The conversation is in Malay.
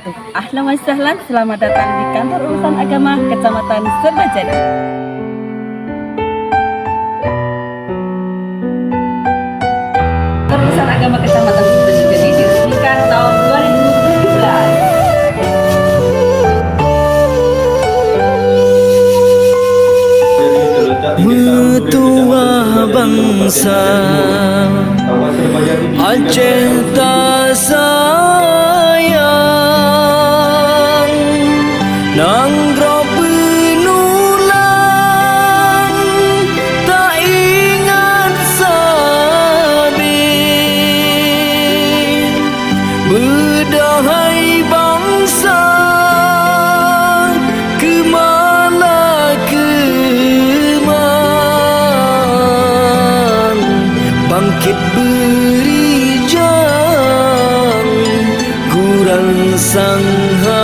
Ahlan wa sahlan, selamat datang di Kantor Urusan Agama Kecamatan Serbajadi. Kantor Urusan Agama Kecamatan Serbajadi diresmikan tahun 2017. Metua bangsa Aceh tak sayang Nanggro penulang Tak ingat sabit Berdahai bangsa Kemana keman Bangkit beri jam Kurang sangha